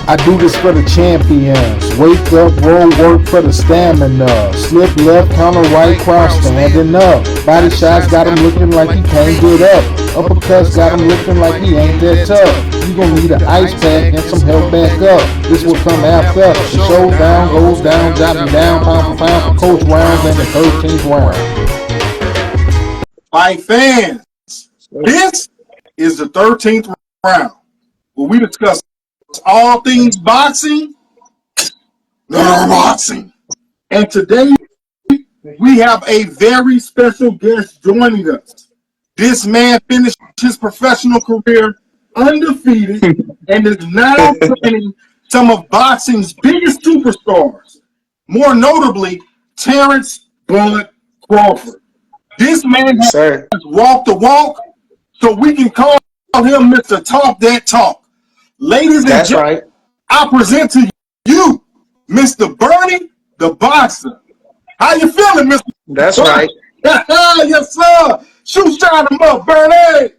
I do this for the champions. Wake up, roll work for the stamina. Slip left, counter right, cross standing up. Body shots got him looking like he can't get up. Uppercuts got him looking like he ain't that tough. You gon' need an ice pack and some help back up. This will come after. The showdown goes down, dropping down, pound for pound, for coach rounds and the 13th round. Fight fans, this is the 13th round where we discuss all things boxing, boxing. And today we have a very special guest joining us. This man finished his professional career undefeated and is now training some of boxing's biggest superstars, more notably Terrence Bud Crawford. This man has walked the walk, so we can call him Mr. Talk That Talk. Ladies and gentlemen, I present to you Mr. Bernie the Boxer. How you feeling, Mr. That's right. Yes, sir. Shoot, shot him up, Bernie.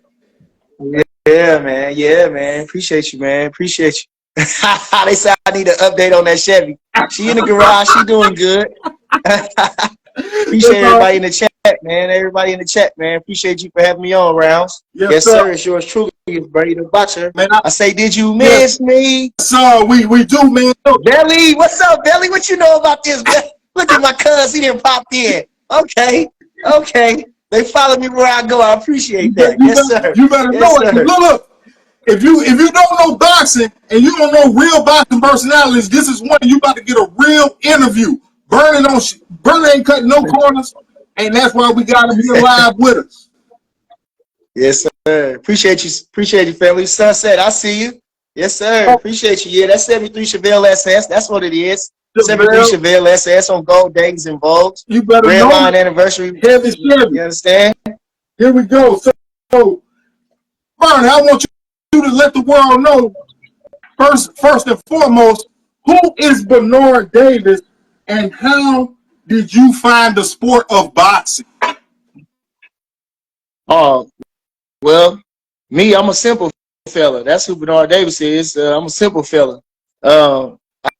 Yeah, man. Yeah, man. Appreciate you, man. Appreciate you. They say I need an update on that Chevy. She in the garage. She doing good. Appreciate everybody in the chat, man. Everybody in the chat, man. Appreciate you for having me on, Rounds. Yes, sir. It's yours truly, Bernie the Butcher. Man, I say, did you miss me? So we do, man. Belly, what's up, Belly? What you know about this? Look at my cuz. He didn't pop in. Okay. They follow me where I go. I appreciate that. Yes, sir. You better know it. Look. If you don't know boxing and you don't know real boxing personalities, this is one you about to get a real interview. Bernie ain't cutting no corners, and that's why we got him here live with us. Yes, sir. Appreciate you, family. Sunset, I see you. Yes, sir. Appreciate you. Yeah, that's 73 Chevelle SS. That's what it is. 73 Chevelle SS on Gold Days and Vogues. You better Red know Line Anniversary. Heavy Chevy. You understand? Here we go. So, Bernie, I want you to let the world know, first and foremost, who is Bernard Davis and how did you find the sport of boxing? Well, me, I'm a simple fella. That's who Bernard Davis is. I'm a simple fella.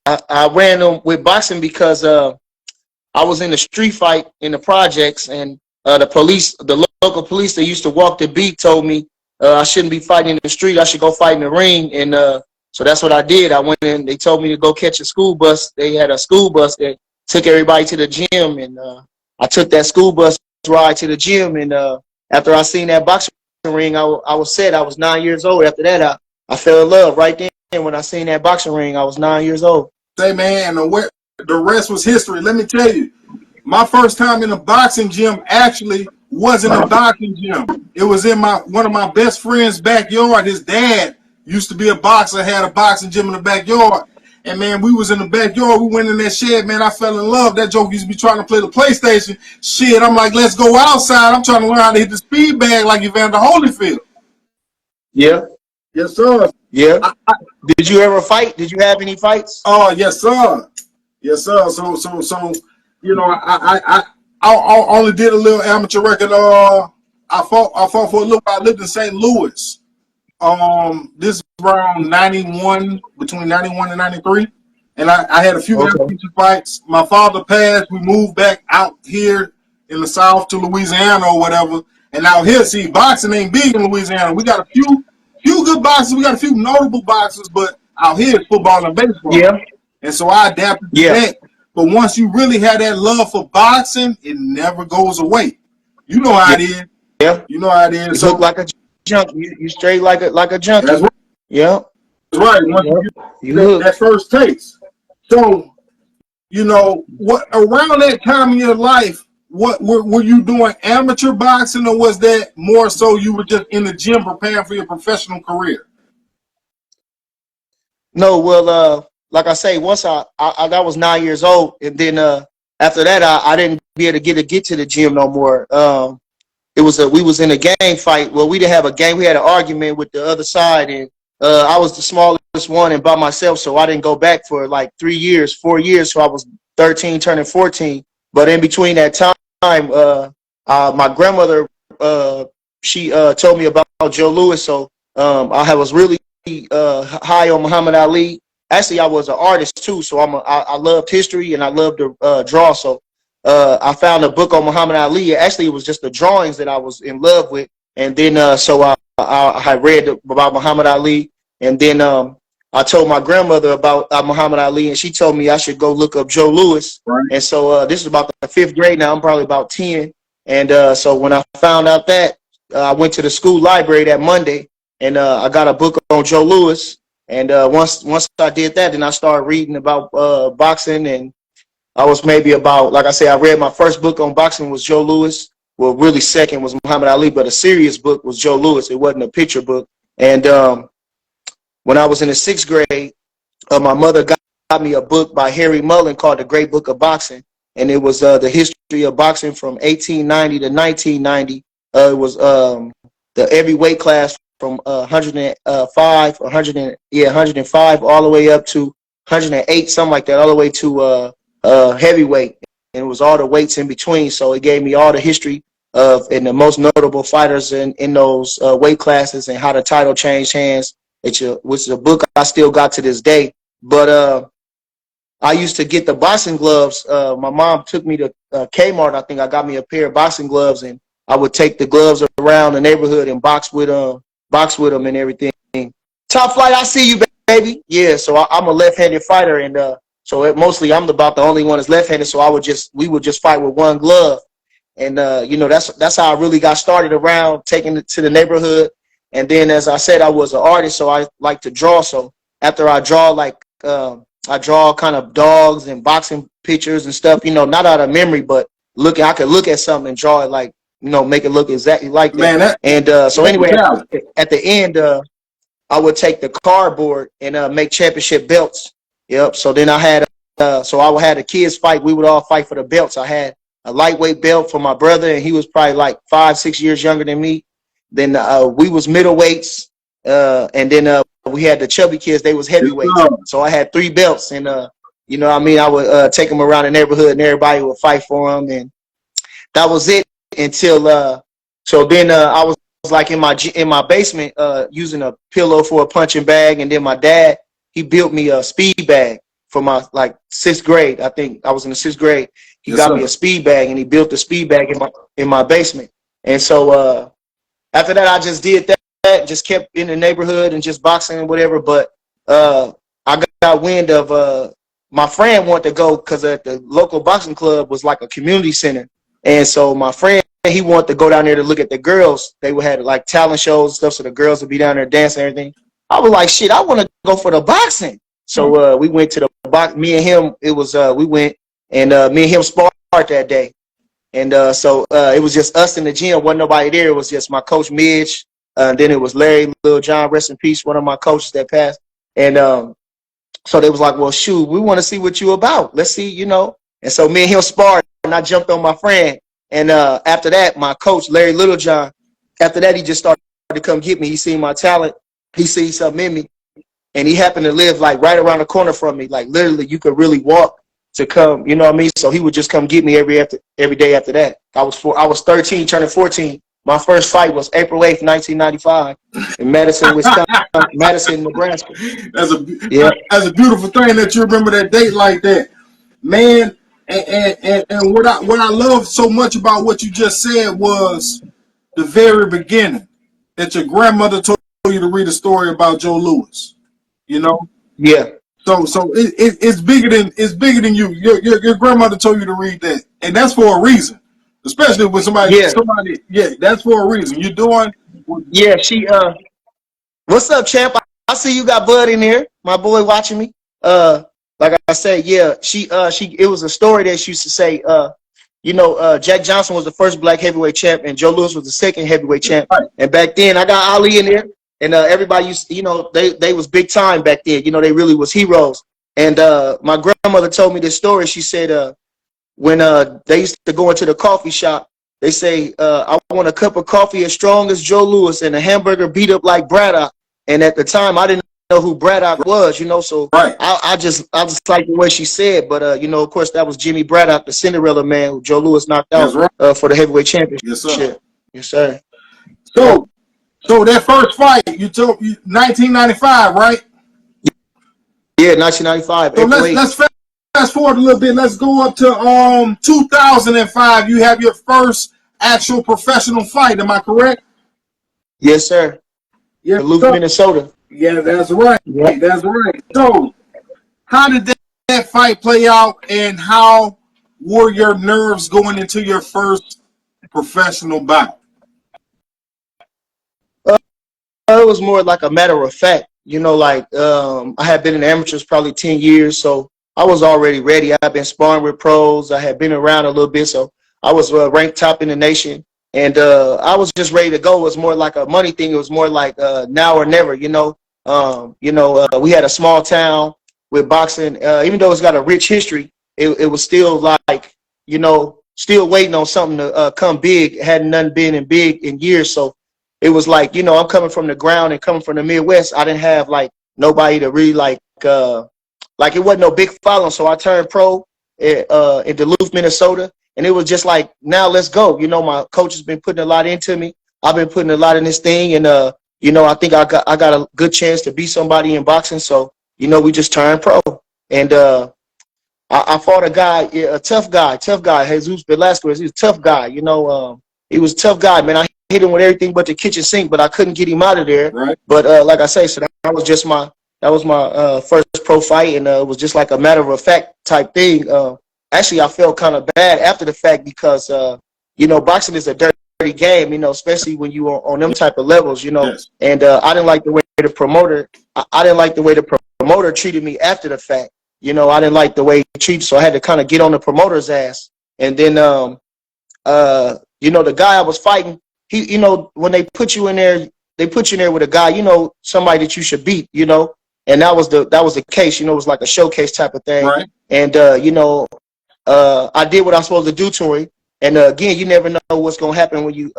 I ran with boxing because I was in a street fight in the projects, and the local police that used to walk the beat told me I shouldn't be fighting in the street. I should go fight in the ring, and so that's what I did. I went in. They told me to go catch a school bus. They had a school bus that took everybody to the gym, and I took that school bus ride to the gym. And after I seen that boxing ring, I was set. I was 9 years old. After that, I fell in love right then. When I seen that boxing ring, I was 9 years old. Say, man, the rest was history. Let me tell you, my first time in a boxing gym actually wasn't a boxing gym. It was in one of my best friend's backyard. His dad used to be a boxer, had a boxing gym in the backyard. And, man, we was in the backyard. We went in that shed, man. I fell in love. That joke used to be trying to play the PlayStation. Shit, I'm like, let's go outside. I'm trying to learn how to hit the speed bag like Evander Holyfield. Yeah. Yes, sir. Yeah. Did you ever fight? Did you have any fights? Oh, yes, sir. Yes, sir. So you know, I only did a little amateur record. I fought for a little while. I lived in St. Louis. This is around 91, between 91 and 93. And I had a few amateur fights. My father passed. We moved back out here in the South to Louisiana or whatever. And out here, see, boxing ain't big in Louisiana. We got a few good boxers. We got a few notable boxers, but out here it's football and baseball. Yeah. And so I adapted to that. But once you really have that love for boxing, it never goes away. You know how it is. Yeah. You know how it is. You look like a junkie. You straight like a junkie. That's right. Yeah. That's right. Once you get that first taste. So, you know, what around that time in your life, what were you doing amateur boxing, or was that more so you were just in the gym preparing for your professional career? No, well, like I say, once I was 9 years old, and then after that, I didn't be able to get to the gym no more. We was in a gang fight. Well, we didn't have a gang. We had an argument with the other side, and I was the smallest one and by myself, so I didn't go back for like 4 years. So I was 13, turning 14. But in between that time, my grandmother, she told me about Joe Louis. So I was really high on Muhammad Ali. actually I was an artist too. So I loved history and I loved to draw. So I found a book on Muhammad Ali. Actually, it was just the drawings that I was in love with. And then so I had read about Muhammad Ali. And then I told my grandmother about Muhammad Ali, and she told me I should go look up Joe Louis. Right. And so this is about the 5th grade now. I'm probably about 10. And so when I found out that, I went to the school library that Monday, and I got a book on Joe Louis. And once I did that, then I started reading about boxing. And I was maybe about, like I say, I read my first book on boxing was Joe Louis. Well, really second was Muhammad Ali, but a serious book was Joe Louis. It wasn't a picture book. And when I was in the 6th grade, my mother got me a book by Harry Mullen called The Great Book of Boxing. And it was the history of boxing from 1890 to 1990. It was the every weight class from 105, 105, all the way up to 108, something like that, all the way to heavyweight. And it was all the weights in between. So it gave me all the history of and the most notable fighters in those weight classes and how the title changed hands, which is a book I still got to this day. But I used to get the boxing gloves. My mom took me to Kmart. I think I got me a pair of boxing gloves, and I would take the gloves around the neighborhood and box with them and everything. Top Flight, I see you, baby. Yeah, so I'm a left-handed fighter, and so mostly I'm about the only one that's left-handed. So we would just fight with one glove, and you know, that's how I really got started around taking it to the neighborhood. And then, as I said, I was an artist, so I like to draw. So after I draw, like I draw kind of dogs and boxing pictures and stuff, you know, not out of memory, but I could look at something and draw it like, you know, make it look exactly like that. Man, and so anyway, at the end, I would take the cardboard and make championship belts. Yep. So then I had, so I would have the kids fight. We would all fight for the belts. I had a lightweight belt for my brother, and he was probably like 5-6 years younger than me. Then we was middleweights, and then we had the chubby kids. They was heavyweights. So I had 3 belts, and you know what I mean? I would take them around the neighborhood, and everybody would fight for them, and that was it until so then I was like in my basement using a pillow for a punching bag, and then my dad, he built me a speed bag for my like 6th grade. I think I was in the 6th grade. He got me a speed bag, and he built the speed bag in my basement. And so after that, I just did that, just kept in the neighborhood and just boxing and whatever. But I got wind of my friend wanted to go because at the local boxing club was like a community center. And so my friend, he wanted to go down there to look at the girls. They would have like talent shows and stuff, so the girls would be down there dancing and everything. I was like, shit, I want to go for the boxing. So we went to the box. Me and him, it was we went, and me and him sparred that day. And so it was just us in the gym. Wasn't nobody there. It was just my coach, Midge. Then it was Larry Lil John, rest in peace, one of my coaches that passed. And so they was like, well, shoot, we want to see what you about. Let's see, you know. And so me and him sparred, and I jumped on my friend. And after that, my coach, Larry Littlejohn, after that, he just started to come get me. He seen my talent. He seen something in me. And he happened to live like right around the corner from me. Like literally, you could really walk to come, you know what I mean? So he would just come get me every day after that. I was 13, turning 14. My first fight was April 8th, 1995 in Madison, Wisconsin, Madison, Nebraska. That's a beautiful thing that you remember that date like that. Man, and what I love so much about what you just said was the very beginning, that your grandmother told you to read a story about Joe Louis. You know? Yeah. So it's bigger than you. Your grandmother told you to read that, and that's for a reason. Especially with somebody, that's for a reason. You're doing. Yeah, she. What's up, champ? I see you got Bud in here, my boy watching me. Like I said, yeah, she. It was a story that she used to say. You know, Jack Johnson was the first black heavyweight champ, and Joe Louis was the second heavyweight champ. Right. And back then, I got Ali in there. And everybody used to, you know, they was big time back then. You know, they really was heroes. And my grandmother told me this story. She said when they used to go into the coffee shop, they say, I want a cup of coffee as strong as Joe Louis and a hamburger beat up like Braddock. And at the time, I didn't know who Braddock was, you know, so right. I just like the way she said. But, you know, of course, that was Jimmy Braddock, the Cinderella man who Joe Louis knocked out for the heavyweight championship. Yes, sir. Yes, sir. So that first fight, you told 1995, right? Yeah, 1995, So April let's 8th. fast forward a little bit. Let's go up to 2005. You have your first actual professional fight. Am I correct? Yes, sir. Yes, Duluth, sir. Minnesota. Yeah, that's right. Yep. That's right. So, how did that fight play out, and how were your nerves going into your first professional bout? It was more like a matter of fact, like I had been in amateurs probably 10 years, so I was already ready. I've been sparring with pros. I had been around a little bit, so I was ranked top in the nation, and I was just ready to go. It was more like a money thing. It was more like now or never. We had a small town with boxing. Even though it's got a rich history, it was still like still waiting on something to come big. It hadn't none been in big in years, so it was like, I'm coming from the ground and coming from the Midwest. I didn't have like nobody to really like it wasn't no big following. So I turned pro in Duluth, Minnesota. And it was just like, now let's go. My coach has been putting a lot into me. I've been putting a lot in this thing. And, I think I got a good chance to be somebody in boxing. So, we just turned pro. And I fought a guy, a tough guy, Jesus Velasquez. He's a tough guy, he was a tough guy, man. I hit him with everything but the kitchen sink, but I couldn't get him out of there. Right. But like I say, so that was my first pro fight, and it was just like a matter of fact type thing. Actually, I felt kind of bad after the fact because boxing is a dirty game, especially when you are on them type of levels, Yes. And I didn't like the way the promoter. I didn't like the way the promoter treated me after the fact. I didn't like the way he treated, so I had to kind of get on the promoter's ass. And then the guy I was fighting, he, when they put you in there, they put you in there with a guy, somebody that you should beat, and that was the case, it was like a showcase type of thing. Right. And, I did what I was supposed to do to him. And again, you never know what's going to happen when you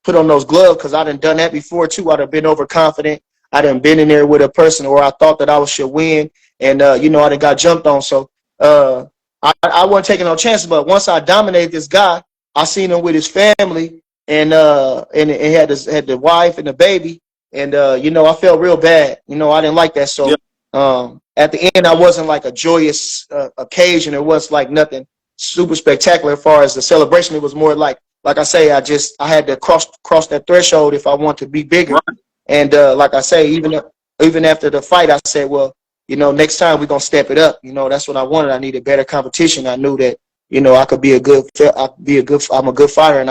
put on those gloves, because I done that before too. I'd have been overconfident. I done been in there with a person where I thought that I should win. And, I done got jumped on. So I wasn't taking no chances. But once I dominated this guy, I seen him with his family, and had the wife and the baby, and I felt real bad. I didn't like that. So at the end, I wasn't like a joyous occasion. It was like nothing super spectacular as far as the celebration. It was more like I say, I had to cross that threshold if I want to be bigger. Right. And like I say, even after the fight, I said, well, next time we're gonna step it up. That's what I wanted. I needed better competition. I knew that I could be I'm a good fighter, and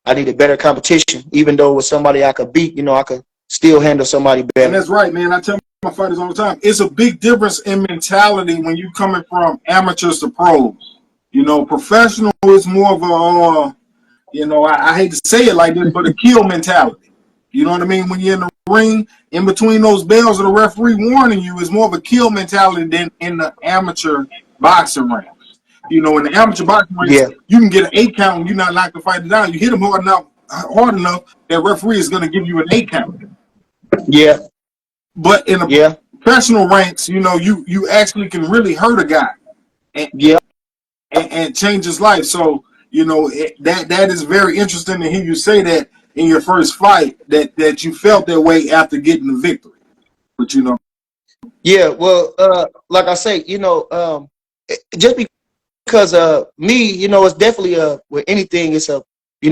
I needed better competition. Even though it was somebody I could beat, I could still handle somebody better. And that's right, man. I tell my fighters all the time, it's a big difference in mentality when you coming from amateurs to pros. Professional is more of a, I hate to say it like this, but a kill mentality. You know what I mean? When you're in the ring, in between those bells of the referee warning you, is more of a kill mentality than in the amateur boxing ring. In the amateur boxing ring, you can get an 8 count and you're not knocked the fighter down. You hit him hard enough, that referee is going to give you an 8 count. Yeah. But in the professional ranks, you actually can really hurt a guy and change his life. So, that is very interesting to hear you say that in your first fight, that you felt that way after getting the victory. But yeah, well, like I say, just because me, it's definitely with anything, it's you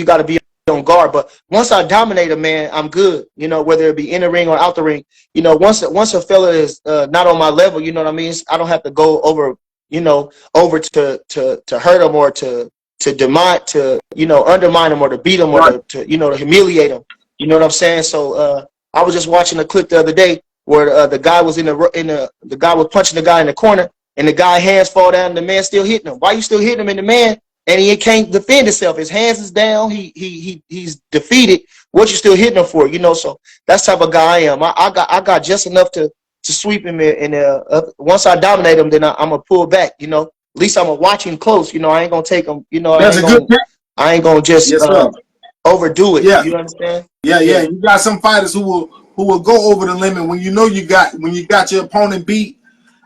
got to be on guard. But once I dominate a man, I'm good. Whether it be in the ring or out the ring. Once a fella is not on my level, you know what I mean. I don't have to go over to hurt him or to undermine him or to beat him or to humiliate him. You know what I'm saying? So I was just watching a clip the other day where the guy was the guy was punching the guy in the corner, and the guy's hands fall down and the man still hitting him. Why you still hitting him in the man? And he can't defend himself. His hands is down. He's defeated. What you still hitting him for? So that's the type of guy I am. I got just enough to sweep him, and once I dominate him, then I'm gonna pull back. At least I'm gonna watch him close. I ain't gonna take him. I ain't gonna just overdo it. Yeah. You understand? Yeah. You got some fighters who will go over the limit when you got your opponent beat.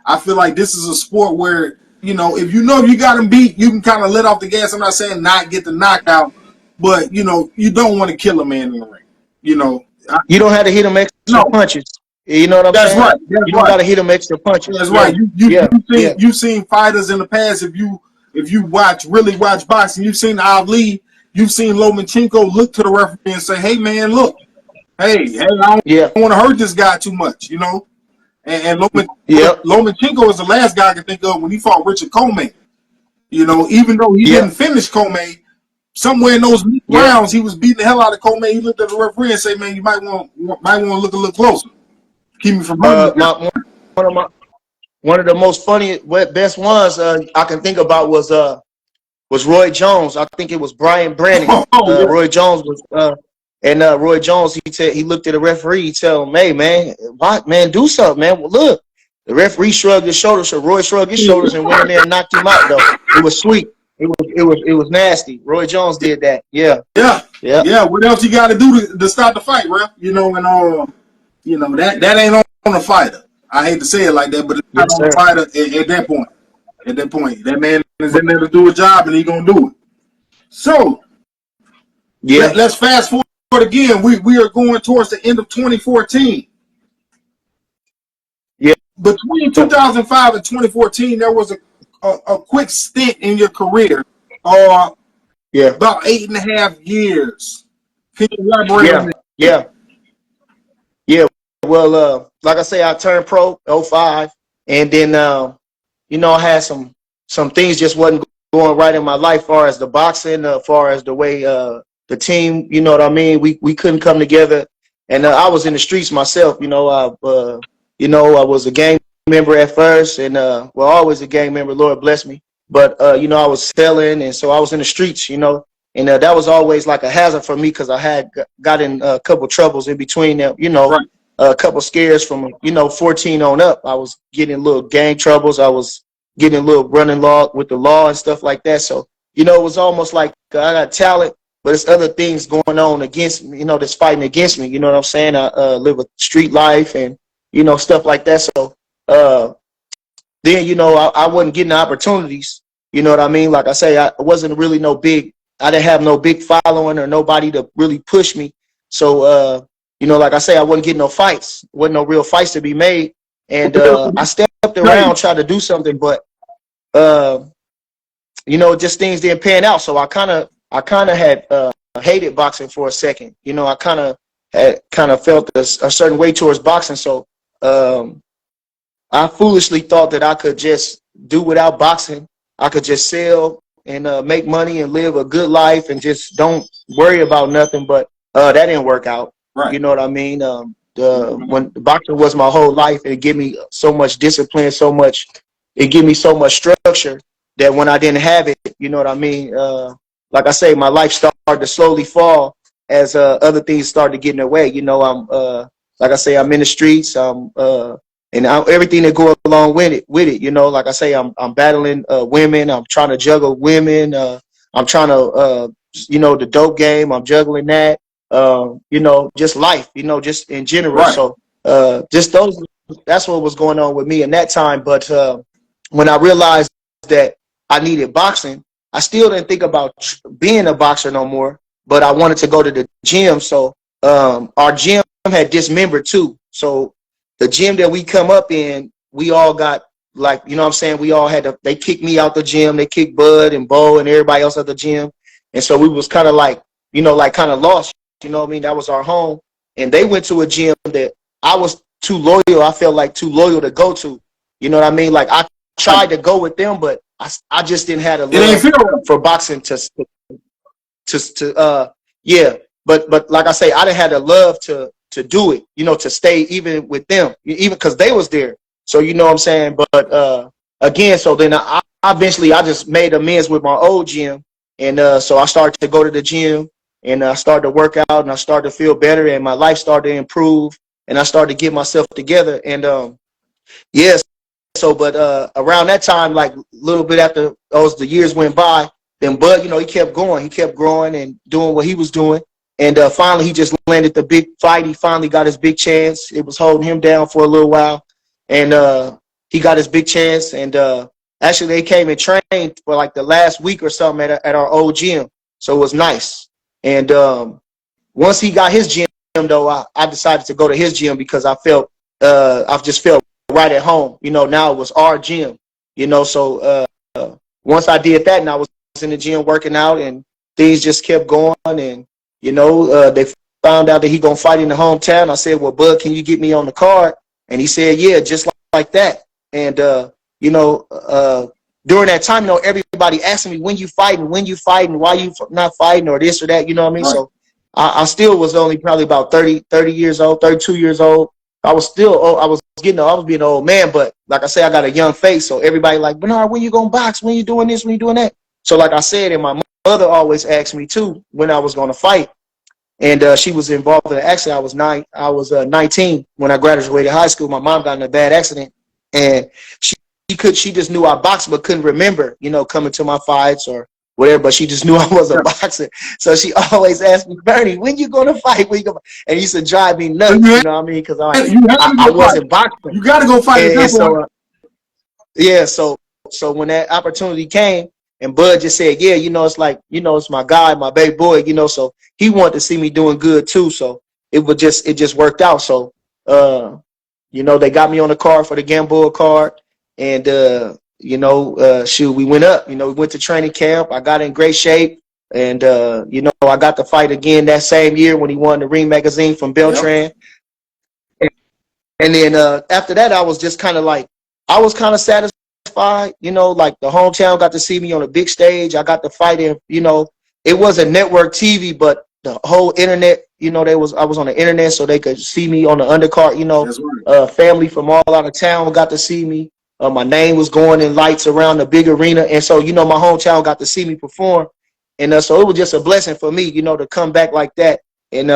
I feel like this is a sport where if you got him beat, you can kind of let off the gas. I'm not saying not get the knockout, but you don't want to kill a man in the ring. You don't have to hit him extra punches. You know what I'm That's saying? right. That's You don't right. got to hit them extra punches. That's Yeah, right. yeah, yeah, You've seen fighters in the past. If you really watch boxing, you've seen Ali, you've seen Lomachenko look to the referee and say, "Hey man, look, hey, I don't yeah, want to hurt this guy too much," you know. And yeah, Lomachenko is the last guy I can think of when he fought Richard Coleman. You know, even though he yeah, didn't finish Coleman, somewhere in those yeah. rounds he was beating the hell out of Coleman. He looked at the referee and said, "Man, you might want to look a little closer. Keep me from hurting this guy." One of my one of the most funny, best ones I can think about was Roy Jones. I think it was Brian Brannigan. Oh, yeah. Roy Jones was Roy Jones. He looked at the referee. He told him, "Hey man, what man? Do something, man. Well, look." The referee shrugged his shoulders. So Roy shrugged his shoulders and went in there and knocked him out. Though it was sweet. It was nasty. Roy Jones did that. Yeah, Yeah, yeah, yeah. What else you got to do to stop the fight, ref? You know, and you know that ain't on a fighter. I hate to say it like that, but it's not yes, on a sir. fighter at that point. At that point, that man is in there to do a job, and he gonna do it. So Yeah, let's fast forward again. We are going towards the end of 2014. yeah, Between 2005 and 2014, there was a quick stint in your career, yeah, about 8.5 years. Can you elaborate on yeah, that? yeah, yeah. Well, like I say, I turned pro '05, and then you know, I had some things just wasn't going right in my life, far as the boxing, far as the way the team, you know what I mean. We couldn't come together, and I was in the streets myself. You know, I was a gang member at first, and well, always a gang member. Lord bless me, but you know, I was selling, and so I was in the streets. You know, and that was always like a hazard for me because I had got in a couple troubles in between them. You know. Right. A couple scares from 14 on up. I was getting little gang troubles. I was getting a little running law with the law and stuff like that. So it was almost like I got talent, but it's other things going on against me. That's fighting against me. You know what I'm saying? I live a street life and stuff like that. So then I wasn't getting the opportunities. You know what I mean? Like I say, I wasn't really I didn't have no big following or nobody to really push me. So like I say, I wasn't getting no fights. Wasn't no real fights to be made. And I stepped around, tried to do something, but just things didn't pan out. So I kind of had hated boxing for a second. I kind of felt a certain way towards boxing. So I foolishly thought that I could just do without boxing. I could just sell and make money and live a good life and just don't worry about nothing. But that didn't work out. Right. You know what I mean? When boxing was my whole life, it gave me so much discipline, it gave me so much structure that when I didn't have it, you know what I mean? Like I say, my life started to slowly fall as other things started to get in the way. I'm like I say, I'm in the streets. And everything that goes along with it. Like I say, I'm battling women. I'm trying to juggle women. I'm trying to, the dope game. I'm juggling that. Just life. Just in general. Right. So that's what was going on with me in that time. But when I realized that I needed boxing, I still didn't think about being a boxer no more. But I wanted to go to the gym. So our gym had dismembered too. So the gym that we come up in, we all got we all they kicked me out the gym. They kicked Bud and Bo and everybody else at the gym. And so we was kind of kind of lost, you know what I mean? That was our home. And they went to a gym that I was too loyal. I felt like too loyal to go to, you know what I mean? Like I tried to go with them, but I just didn't have a love for boxing yeah. But like I say, I didn't have the love to do it, to stay even with them, even because they was there. So, you know what I'm saying? But again, so then I eventually just made amends with my old gym. And so I started to go to the gym and I started to work out and I started to feel better and my life started to improve and I started to get myself together. And yes. So, but around that time, like a little bit after the years went by, then Bud, he kept going. He kept growing and doing what he was doing. And finally, he just landed the big fight. He finally got his big chance. It was holding him down for a little while. And he got his big chance. And actually, they came and trained for like the last week or something at our old gym. So it was nice. And once he got his gym, though, I decided to go to his gym because I felt I just felt right at home. Now it was our gym. So once I did that, and I was in the gym working out, and things just kept going, and they found out that he gonna fight in the hometown. I said, well, Bud, can you get me on the card? And he said, yeah, just like that. And during that time, everybody asking me, when you fighting, why you not fighting, or this or that, you know what I mean? Right. So I still was only probably about 30 years old, 32 years old. I was still, I was being an old man, but like I said, I got a young face. So everybody like, Bernard, when you gonna box? When you doing this? When you doing that? So like I said, and my mother always asked me too when I was gonna fight. And she was involved in an accident. I was 19 when I graduated high school. My mom got in a bad accident, and she just knew I boxed, but couldn't remember, coming to my fights or whatever. But she just knew I was a boxer. So she always asked me, Bernie, when you gonna fight? When you gonna fight? And it used to drive me nuts, you know what I mean? Because I wasn't boxing. You got to go fight. And so, so when that opportunity came, and Bud just said, yeah, it's like, it's my guy, my baby boy, so he wanted to see me doing good too. So it just worked out. So, they got me on the card for the Gamboa card, and, shoot, we went up, we went to training camp. I got in great shape, and, I got to fight again that same year when he won the Ring Magazine from Beltran. Yep. And then after that, I was just kind of like, I was kind of satisfied. Like the hometown got to see me on a big stage. I got to fight in, it wasn't network TV, but the whole internet, I was on the internet, so they could see me on the undercard. Right. Family from all out of town got to see me. My name was going in lights around the big arena, and so my hometown got to see me perform, and so it was just a blessing for me, to come back like that. And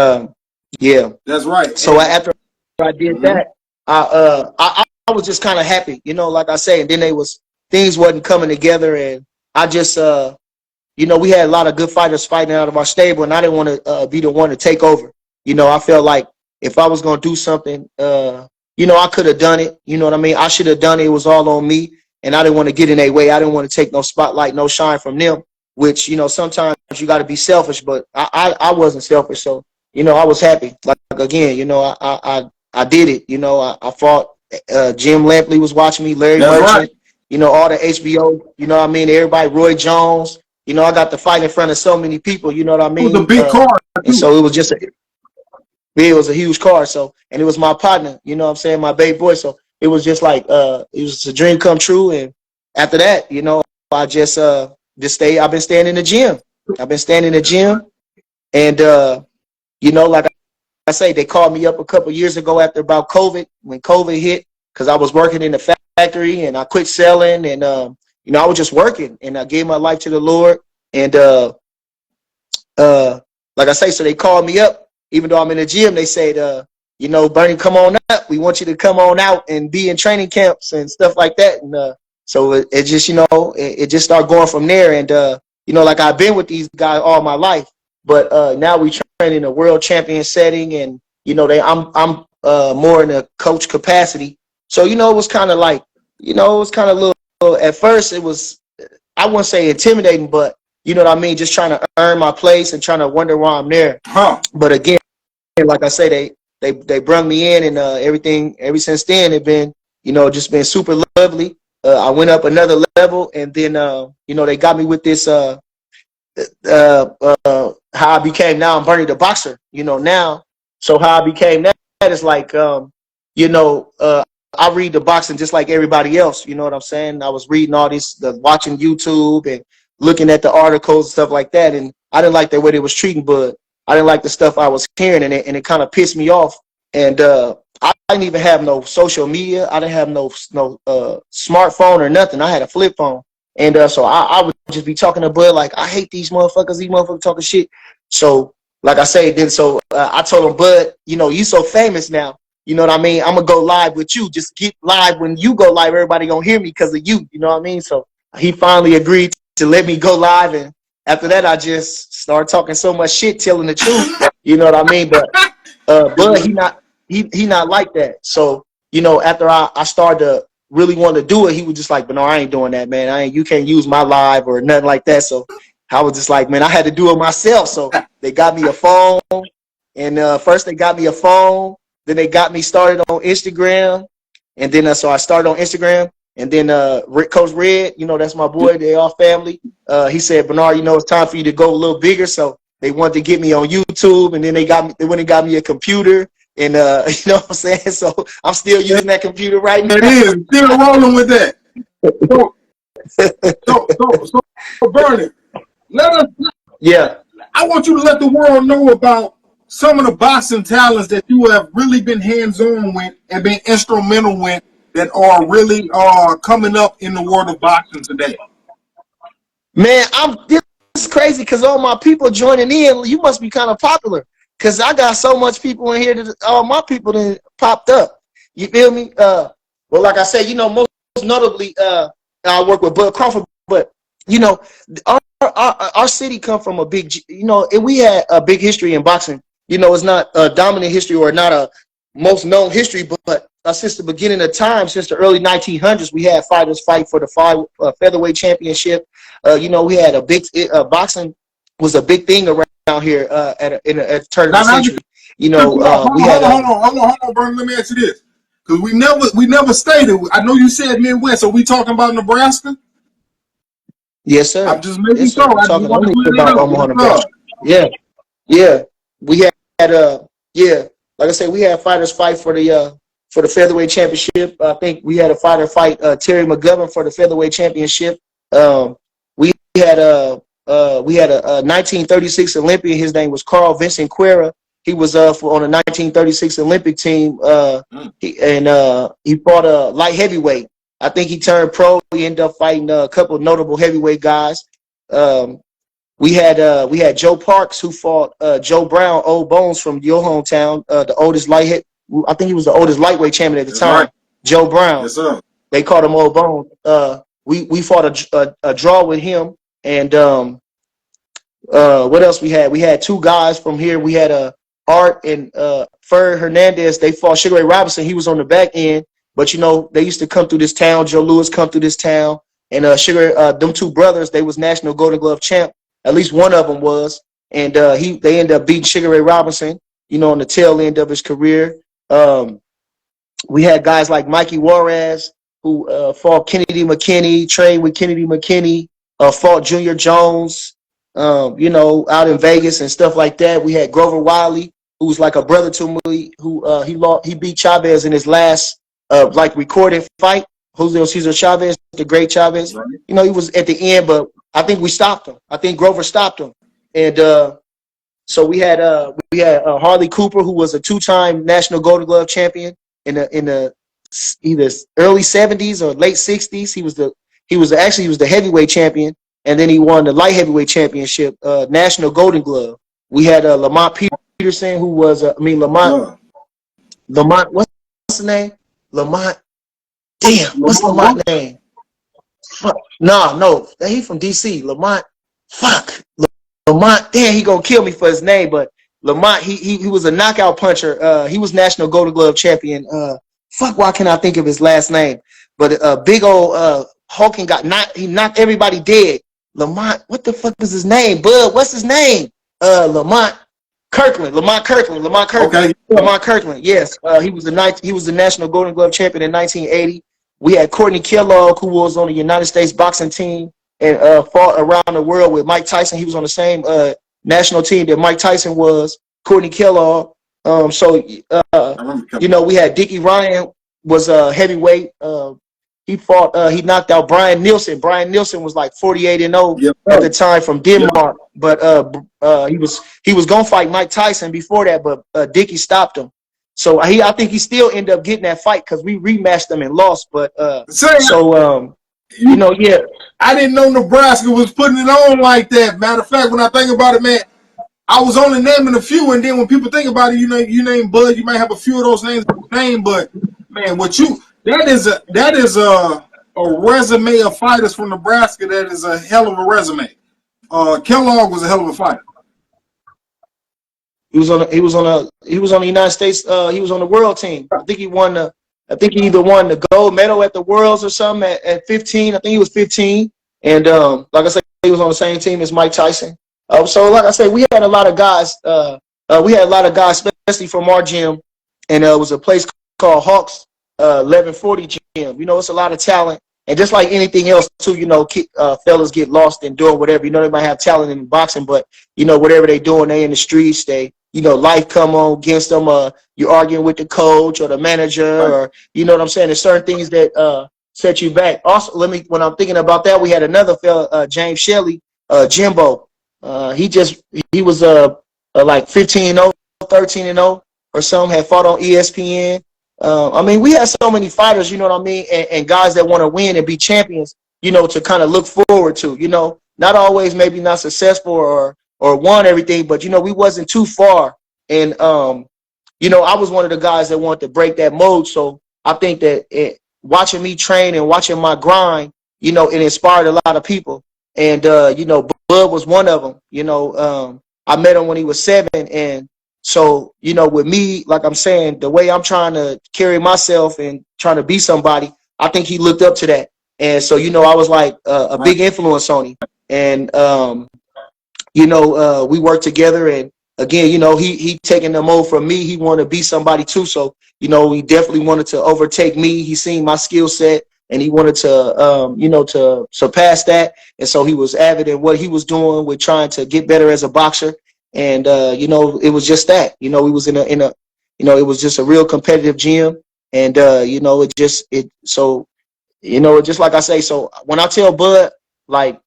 yeah, that's right. So after I did that, I was just kind of happy, like I say, and then things wasn't coming together, and I just, we had a lot of good fighters fighting out of our stable, and I didn't want to be the one to take over. I felt like if I was going to do something, I could have done it. You know what I mean? I should have done it. It was all on me, and I didn't want to get in their way. I didn't want to take no spotlight, no shine from them, which, sometimes you got to be selfish, but I wasn't selfish. So, I was happy. Like again, I did it. I fought. Jim Lampley was watching me, Larry Merchant, right. All the HBO, what I mean, everybody, Roy Jones, I got to fight in front of so many people, you know what I mean? It was a big card. And so it was just it was a huge card. So, and it was my partner, what I'm saying, my baby boy. So it was just like, it was a dream come true. And after that, I just stay, I've been staying in the gym. And, like I say, they called me up a couple years ago after about COVID, when COVID hit, because I was working in the factory and I quit selling, and I was just working, and I gave my life to the Lord. And like I say, so they called me up, even though I'm in the gym. They said, Bernie, come on up. We want you to come on out and be in training camps and stuff like that. And so it just, it just started going from there. And like I've been with these guys all my life, but now we train in a world champion setting, and I'm more in a coach capacity. So it was kind of like, it was kind of a little. At first, it was, I wouldn't say intimidating, but you know what I mean, just trying to earn my place and trying to wonder why I'm there. Huh. But again, like I say, they brought me in, and everything ever since then it been, just been super lovely. I went up another level, and then they got me with this how I became, now I'm Bernie the Boxer, now. So how I became that is like, I read the boxing just like everybody else. You know what I'm saying? I was reading all this, watching YouTube and looking at the articles and stuff like that. And I didn't like the way they was treating Bud. I didn't like the stuff I was hearing, and it kind of pissed me off. And I didn't even have no social media. I didn't have no smartphone or nothing. I had a flip phone. And so I would just be talking to Bud like, I hate these motherfuckers talking shit. So like I say, then so I told him, Bud, you so famous now. You know what I mean? I'm going to go live with you. Just get live. When you go live, everybody going to hear me because of you. You know what I mean? So he finally agreed to let me go live. And after that, I just started talking so much shit, telling the truth. You know what I mean? But Bud, he not like that. So, after I started to really want to do it, he was just like, but no, I ain't doing that, man. You can't use my live or nothing like that. So I was just like, man, I had to do it myself. So they got me a phone. And first they got me a phone. Then they got me started on Instagram, and then so I started on Instagram, and then Coach Red, you know, that's my boy. They all family. He said, Bernard, you know, it's time for you to go a little bigger. So they wanted to get me on YouTube, and then they went and got me a computer, and you know what I'm saying. So I'm still using that computer right now. It is still rolling with that. So Bernie, let us. Yeah. I want you to let the world know about some of the boxing talents that you have really been hands-on with and been instrumental with that are really coming up in the world of boxing today. Man, this is crazy because all my people joining in. You must be kind of popular because I got so much people in here that all my people that popped up. You feel me? Well, like I said, you know, most notably, I work with Bud Crawford, but you know, our city come from a big, you know, and we had a big history in boxing. You know, it's not a dominant history or not a most known history, but since the beginning of time, since the early 1900s, we had fighters fight for the featherweight championship. You know, we had a big boxing was a big thing around here at the turn of the century. You know, we had. Hold on, Bernie. Let me ask you this, because we never stated. I know you said Midwest. Are we talking about Nebraska? Yes, sir. I'm just making yes, sure. I'm talking only about Omaha, Nebraska. Yeah. We had like I said, we had fighters fight for the featherweight championship. I think we had a fighter fight Terry McGovern for the featherweight championship. We had a 1936 Olympian. His name was Carl Vincent Quera. He was on the 1936 Olympic team. He fought a light heavyweight. I think he turned pro. He ended up fighting a couple of notable heavyweight guys. We had Joe Parks, who fought Joe Brown, Old Bones from your hometown, the oldest I think he was the oldest lightweight champion at the time. Right. Joe Brown. Yes, sir. They called him Old Bones. We fought a draw with him, and what else we had? We had two guys from here. We had Art and Fer Hernandez. They fought Sugar Ray Robinson. He was on the back end, but you know they used to come through this town. Joe Louis come through this town, and them two brothers. They was National Golden Glove champ. At least one of them was, and they ended up beating Sugar Ray Robinson, you know, on the tail end of his career. We had guys like Mikey Juarez, who fought Kennedy McKinney, trained with Kennedy McKinney, fought Junior Jones, you know, out in Vegas and stuff like that. We had Grover Wiley, who was like a brother to me, who he beat Chavez in his last like recorded fight. Julio Cesar Chavez, the great Chavez. Right. You know, he was at the end, but I think we stopped him. I think Grover stopped him. And so we had Harley Cooper, who was a two-time National Golden Glove champion in the either early 70s or late 60s. He was the heavyweight champion, and then he won the light heavyweight championship, National Golden Glove. We had Lamont Peterson, who was Lamont. What's the name? Lamont. Damn, what's Lamont's name? Fuck. No, he from DC. Lamont. Fuck. Lamont. Damn, he gonna kill me for his name, but Lamont. He was a knockout puncher. He was National Golden Glove champion. Fuck. Why can't I think of his last name? But big old Hulking he knocked everybody dead. Lamont. What the fuck is his name? Bud. What's his name? Lamont Kirkland. Okay. Lamont Kirkland. Yes. He was the National Golden Glove champion in 1980. We had Courtney Kellogg, who was on the United States boxing team and fought around the world with Mike Tyson. He was on the same national team that Mike Tyson was, Courtney Kellogg. You know, we had Dickie Ryan was a heavyweight. He knocked out Brian Nielsen. Brian Nielsen was like 48-0 at the time from Denmark. But he was gonna fight Mike Tyson before that, but Dickie stopped him. So I think he still ended up getting that fight because we rematched them and lost. But you know, yeah. I didn't know Nebraska was putting it on like that. Matter of fact, when I think about it, man, I was only naming a few, and then when people think about it, you name Bud, you might have a few of those names in the name, but man, that is a resume of fighters from Nebraska. That is a hell of a resume. Kellogg was a hell of a fighter. He was on the United States. He was on the world team. I think he either won the gold medal at the Worlds or something at 15. I think he was 15. And like I said, he was on the same team as Mike Tyson. So like I said, we had a lot of guys. Especially from our gym, and it was a place called Hawks 1140 Gym. You know, it's a lot of talent, and just like anything else too, you know, fellas get lost in doing whatever. You know, they might have talent in boxing, but you know, whatever they doing, they in the streets. They, you know, life come on against them. You're arguing with the coach or the manager, or you know what I'm saying. There's certain things that set you back. Also, when I'm thinking about that, we had another fella, James Shelley, Jimbo. He was like 15-0, 13-0 or something. Had fought on ESPN. I mean, we had so many fighters, you know what I mean, and guys that want to win and be champions, you know, to kind of look forward to, you know, not always maybe not successful or won everything, but, you know, we wasn't too far. And, you know, I was one of the guys that wanted to break that mold. So I think that watching me train and watching my grind, you know, it inspired a lot of people. And, you know, Bud was one of them. You know, I met him when he was 7. And so, you know, with me, like I'm saying, the way I'm trying to carry myself and trying to be somebody, I think he looked up to that. And so, you know, I was like a big influence on him. And, you know, we worked together. And again, you know, he taking the mold from me. He wanted to be somebody too. So, you know, he definitely wanted to overtake me. He seen my skill set and he wanted to, you know, to surpass that. And so he was avid in what he was doing with trying to get better as a boxer. And, you know, it was just that, you know, we was in a, you know, it was just a real competitive gym. And, you know, so, you know, just like I say, so when I tell Bud, like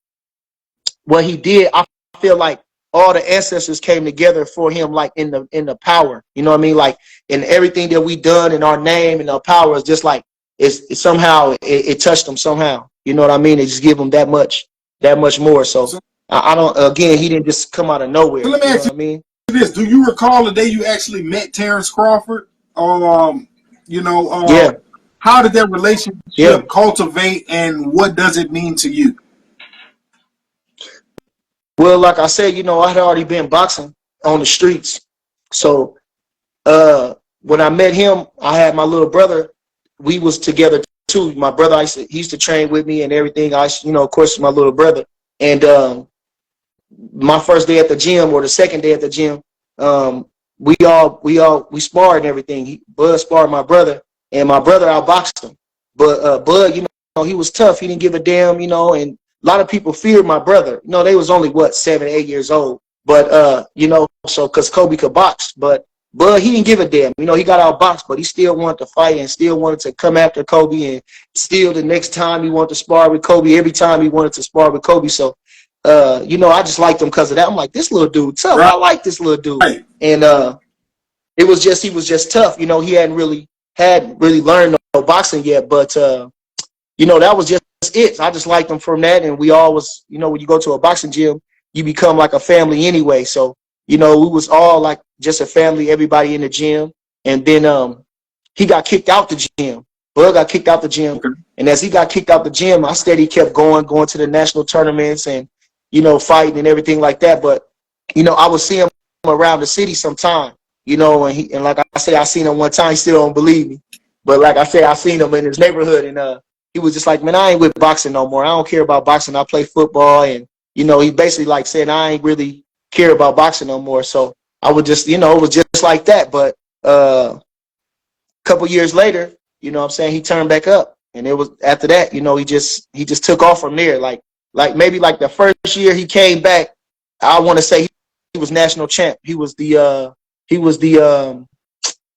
what he did, I feel like all the ancestors came together for him, like in the power, you know what I mean? Like in everything that we done in our name and our power is just like, it's somehow, it touched him somehow. You know what I mean? It just give him that much more. So I don't, again, he didn't just come out of nowhere. So let me ask you this. Do you recall the day you actually met Terrence Crawford? You know, yeah. How did that relationship cultivate and what does it mean to you? Well, like I said, you know, I had already been boxing on the streets. So when I met him, I had my little brother. We was together too. My brother, he used to train with me and everything. You know, of course, my little brother. And my first day at the gym or the second day at the gym, we sparred and everything. Bud sparred my brother, and my brother outboxed him. But Bud, you know, he was tough. He didn't give a damn, you know, and a lot of people feared my brother. You know, they was only, 7, 8 years old. But, you know, so because Kobe could box. But Bud, he didn't give a damn. You know, he got outboxed, but he still wanted to fight and still wanted to come after Kobe. And still the next time he wanted to spar with Kobe, every time he wanted to spar with Kobe. So, you know, I just liked him because of that. I'm like, this little dude tough. Right. I like this little dude. Right. And he was just tough. You know, he hadn't really learned no boxing yet. But, you know, that was just it. I just liked him from that. And we always, you know, when you go to a boxing gym, you become like a family anyway. So, you know, we was all like just a family, everybody in the gym. And then he got kicked out the gym. Bud got kicked out the gym. Okay. And as he got kicked out the gym, I steady kept going to the national tournaments and, you know, fighting and everything like that. But, you know, I would see him around the city sometime, you know, and like I say, I seen him one time. He still don't believe me. But like I said, I seen him in his neighborhood, and he was just like, man, I ain't with boxing no more. I don't care about boxing. I play football. And, you know, he basically like said, I ain't really care about boxing no more. So I would just, you know, it was just like that. But a couple years later, you know what I'm saying, he turned back up. And it was after that, you know, he just took off from there. Like maybe like the first year he came back, I want to say he was national champ. He was the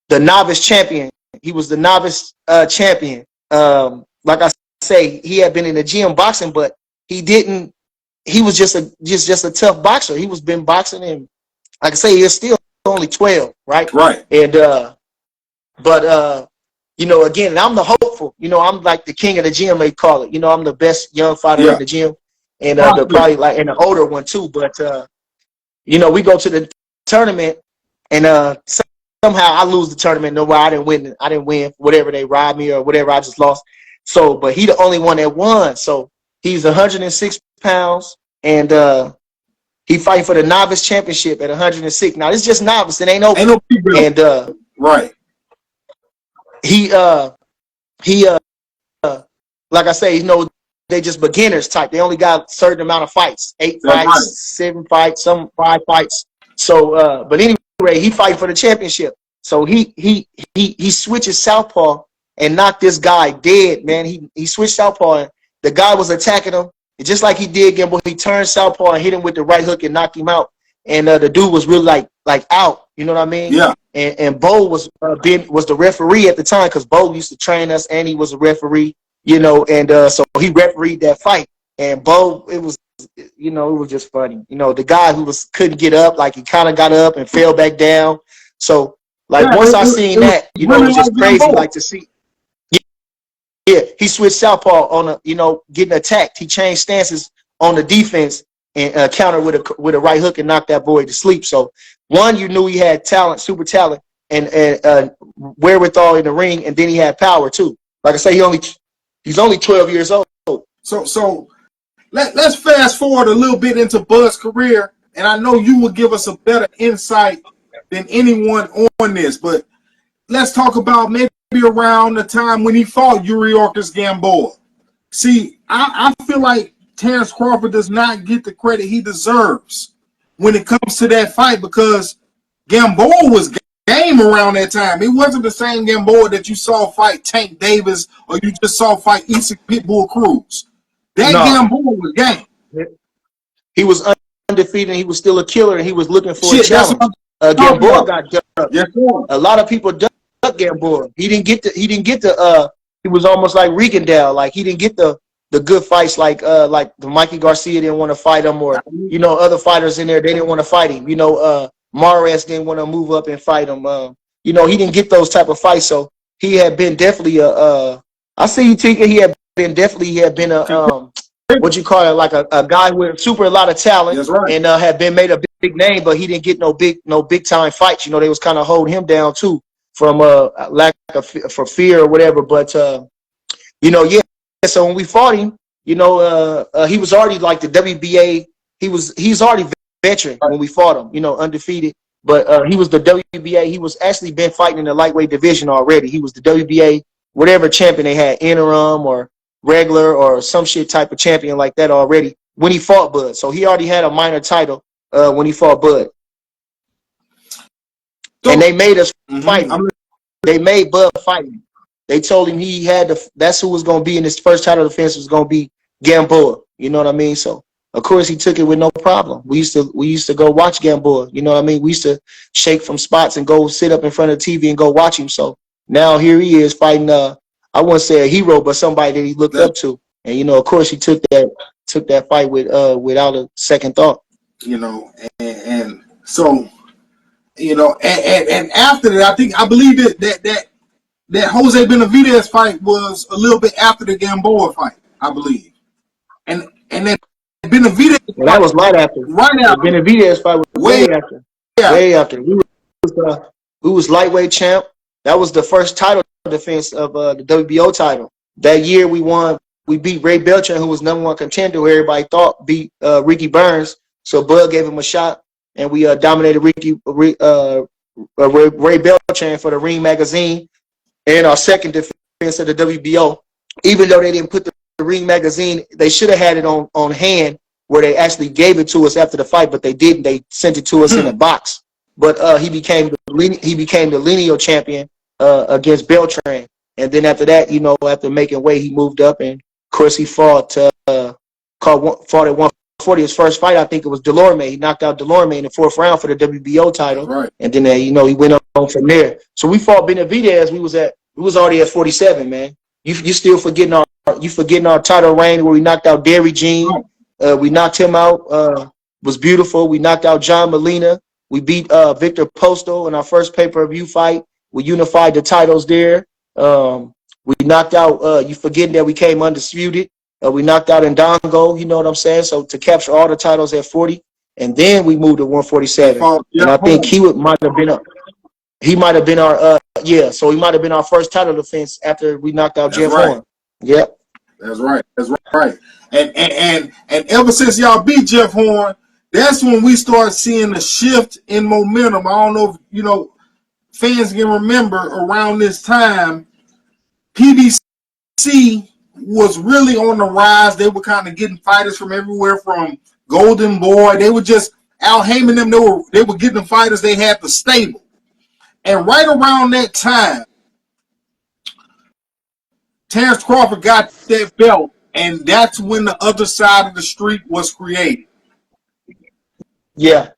novice champion. He was the novice champion. Like I say, he had been in the gym boxing, but he was just a tough boxer. He was been boxing, and like I say, he was still only 12, right? Right. And but you know, again, and I'm the hopeful. You know, I'm like the king of the gym, they call it. You know, I'm the best young fighter in the gym, and probably like an older one too. But you know, we go to the tournament, and somehow I lose the tournament. No, I didn't win. Whatever, they robbed me or whatever. I just lost. So, but he the only one that won. So he's 106 pounds, and he fighting for the novice championship at 106. Now it's just novice. It ain't no people. And right. He like I say, you know, they just beginners type. They only got a certain amount of fights, 8 fights, 7 fights, some 5 fights. So, but anyway, he fighting for the championship. So he switches southpaw and knocked this guy dead, man. He switched southpaw and the guy was attacking him. And just like he did Gamboa, he turned southpaw and hit him with the right hook and knocked him out. And the dude was really like out, you know what I mean? Yeah. And Bo was the referee at the time because Bo used to train us and he was a referee, you know, and so he refereed that fight. And Bo, it was just funny. You know, the guy who couldn't get up, like he kind of got up and fell back down. So like once I seen that, you know, it was just crazy like to see. Yeah, he switched southpaw on getting attacked. He changed stances on the defense and countered with a right hook and knocked that boy to sleep. So one, you knew he had talent, super talent, and wherewithal in the ring, and then he had power too. Like I say, he's only 12 years old. So let's fast forward a little bit into Bud's career, and I know you will give us a better insight than anyone on this, but let's talk about maybe around the time when he fought Yuriorkis Gamboa. See, I feel like Terrence Crawford does not get the credit he deserves when it comes to that fight because Gamboa was game around that time. It wasn't the same Gamboa that you saw fight Tank Davis or you just saw fight Isak Pitbull Cruz. Gamboa was game. He was undefeated. He was still a killer, and he was looking for a challenge. Gamboa got ducked. Yes, a lot of people ducked Gamboa. He didn't get the. He was almost like Rigondeaux. Like he didn't get the good fights like the Mikey Garcia didn't want to fight him, or other fighters in there they didn't want to fight him. Mares didn't want to move up and fight him. He didn't get those type of fights. So he had been definitely I see you, Tika. He had been a what you call it, like a guy with a lot of talent. That's right. And had been made a big name, but he didn't get no big time fights. They was kind of holding him down too from lack of for fear or whatever. But yeah. So when we fought him, he was already like the WBA. He's already veteran when we fought him. Undefeated. But he was the WBA. He was actually been fighting in the lightweight division already. He was the WBA whatever champion they had, interim or regular or some shit type of champion like that already when he fought Bud. So he already had a minor title when he fought Bud. And they made us fight him. They made Bud fight him. They told him he had that's who was going to be in his first title defense was going to be Gamboa. You know what I mean? So of course he took it with no problem. We used to go watch Gamboa. You know what I mean? We used to shake from spots and go sit up in front of the TV and go watch him. So now here he is fighting I wouldn't say a hero, but somebody that he looked up to. And of course he took that fight without a second thought. And so and after that, I believe that Jose Benavidez fight was a little bit after the Gamboa fight, I believe. And then Benavidez that was right after. The Benavidez fight was way after. Yeah. Way after. We was lightweight champ. That was the first title defense of the WBO title. That year we won. We beat Ray Beltran, who was #1 contender, who everybody thought beat Ricky Burns. So Bud gave him a shot, and we dominated Ray Beltran for the Ring magazine and our second defense of the WBO. Even though they didn't put the Ring magazine, they should have had it on hand where they actually gave it to us after the fight, but they didn't. They sent it to us in a box. But he became the lineal champion against Beltran, and then after that, after making weight, he moved up, and of course he fought at 140. His first fight, I think it was Delorme. He knocked out Delorme in the 4th round for the WBO title, right. And then he went on from there. So we fought Benavidez. We was already at 47, man. You still forgetting our title reign where we knocked out Derry Jean. We knocked him out. Was beautiful. We knocked out John Molina. We beat Victor Postal in our first pay-per-view fight. We unified the titles there. We knocked out, you forgetting that we came undisputed. We knocked out Ndongo, you know what I'm saying? So to capture all the titles at 40, and then we moved to 147. And I think he might have been our so he might have been our first title defense after we knocked out Jeff Horn. Yep. That's right. And ever since y'all beat Jeff Horn, that's when we start seeing a shift in momentum. I don't know if fans can remember around this time, PBC was really on the rise. They were kind of getting fighters from everywhere, from Golden Boy. They were just Al Heyman them. They were getting the fighters. They had the stable, And right around that time, Terrence Crawford got that belt, and that's when the other side of the street was created. Yeah.